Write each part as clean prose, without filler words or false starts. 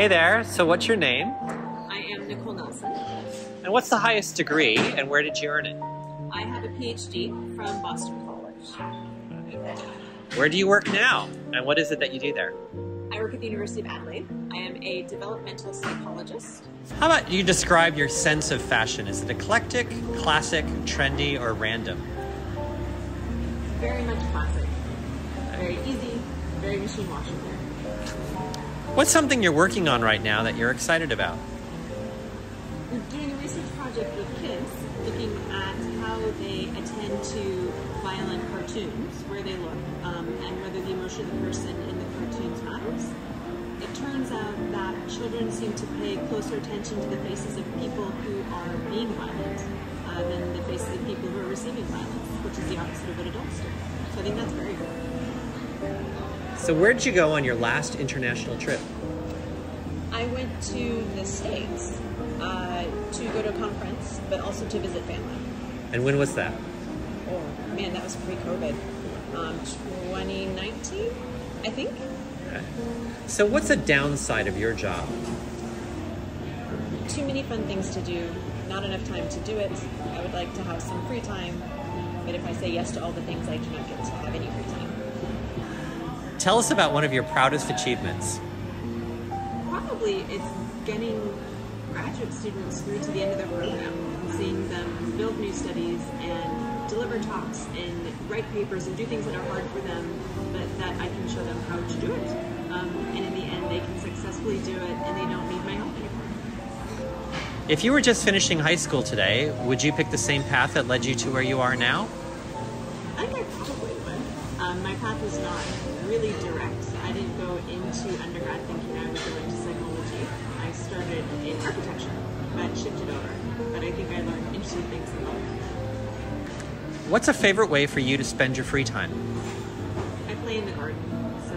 Hey there, so what's your name? I am Nicole Nelson. And what's the highest degree, and where did you earn it? I have a Ph.D. from Boston College. Where do you work now, and what is it that you do there? I work at the University of Adelaide. I am a developmental psychologist. How about you describe your sense of fashion? Is it eclectic, classic, trendy, or random? Very much classic. Very easy, very machine washable. What's something you're working on right now that you're excited about? We're doing a research project with kids looking at how they attend to violent cartoons, where they look, and whether the emotion of the person in the cartoons matters. It turns out that children seem to pay closer attention to the faces of people who are being violent than the faces of people who are receiving violence, which is the opposite of what adults do. So I think that's very good. So where did you go on your last international trip? I went to the States to go to a conference, but also to visit family. And when was that? Oh man, that was pre-COVID. 2019, I think. Okay. So what's the downside of your job? Too many fun things to do, not enough time to do it. I would like to have some free time, but if I say yes to all the things, I do not get to have any free time. Tell us about one of your proudest achievements. Probably it's getting graduate students through to the end of their program and seeing them build new studies and deliver talks and write papers and do things that are hard for them, but that I can show them how to do it. And in the end, they can successfully do it and they don't need my help anymore. If you were just finishing high school today, would you pick the same path that led you to where you are now? I think I probably would. My path was not really direct. I didn't go into undergrad thinking I would go into psychology. I started in architecture, but shifted over. But I think I learned interesting things in both. What's a favorite way for you to spend your free time? I play in the garden, so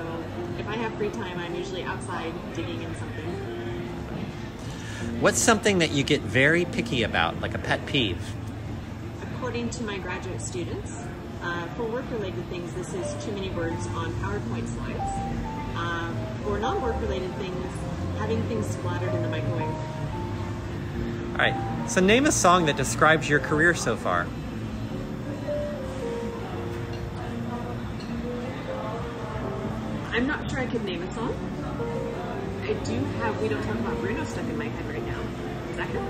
if I have free time, I'm usually outside digging in something. What's something that you get very picky about, like a pet peeve? According to my graduate students, for work-related things, this is too many words on PowerPoint slides. For non-work-related things, having things splattered in the microwave. All right, so name a song that describes your career so far. I'm not sure I could name a song. I do have We Don't Talk About Bruno stuck in my head right now. Is that good?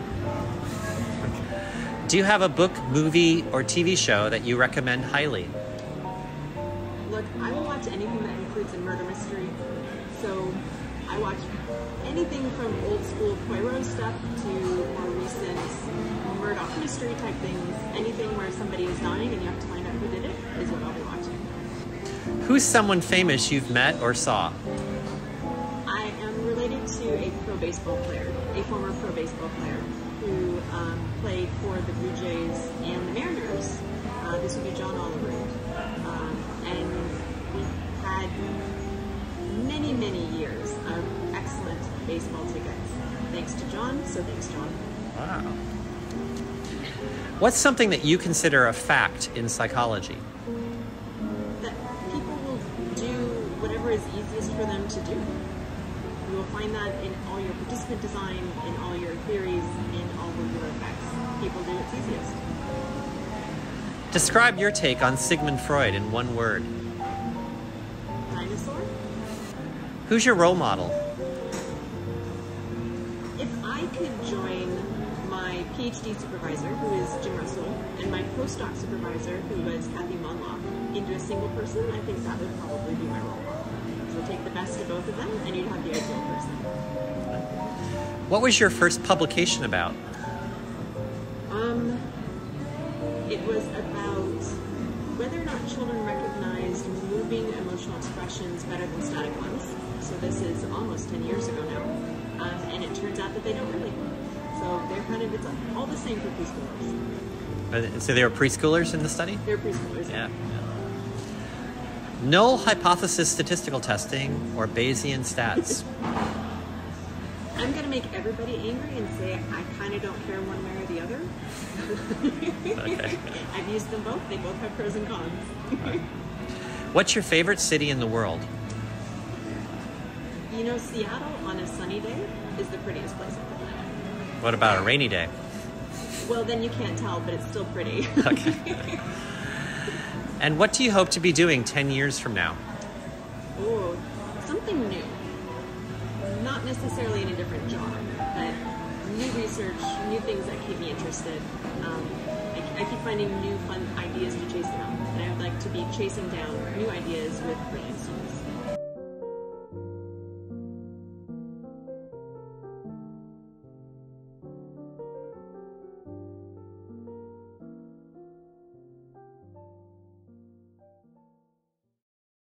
Do you have a book, movie, or TV show that you recommend highly? Look, I will watch anything that includes a murder mystery. So I watch anything from old school Poirot stuff to more recent Murdoch mystery type things. Anything where somebody is dying and you have to find out who did it is what I'll be watching. Who's someone famous you've met or saw? I am related to a pro baseball player, a former pro baseball player who played for the Blue Jays and the Mariners. This would be John Oliver. And we had many, many years of excellent baseball tickets. Thanks to John, so thanks, John. Wow. What's something that you consider a fact in psychology? That people will do whatever is easiest for them to do. You will find that in all your participant design, in all your theories, in all of your effects. People do what's easiest. Describe your take on Sigmund Freud in one word. Dinosaur? Who's your role model? If I could join my Ph.D. supervisor, who is Jim Russell, and my postdoc supervisor, who was Kathy Monlock, into a single person, I think that would probably be my role model. So take the best of both of them, and you'd have the ideal person. What was your first publication about? It was about whether or not children recognized moving emotional expressions better than static ones. So this is almost 10 years ago now. And it turns out that they don't really. So they're kind of, it's all the same for preschoolers. So they were preschoolers in the study? They're preschoolers. Yeah. Null hypothesis statistical testing or Bayesian stats? I'm going to make everybody angry and say I kind of don't care one way or the other. Okay. I've used them both. They both have pros and cons. What's your favorite city in the world? You know, Seattle on a sunny day is the prettiest place on the planet. What about a rainy day? Well, then you can't tell, but it's still pretty. Okay. And what do you hope to be doing 10 years from now? Oh, something new. Not necessarily in a different job, but new research, new things that keep me interested. I keep finding new fun ideas to chase down, and I would like to be chasing down new ideas with brilliant students.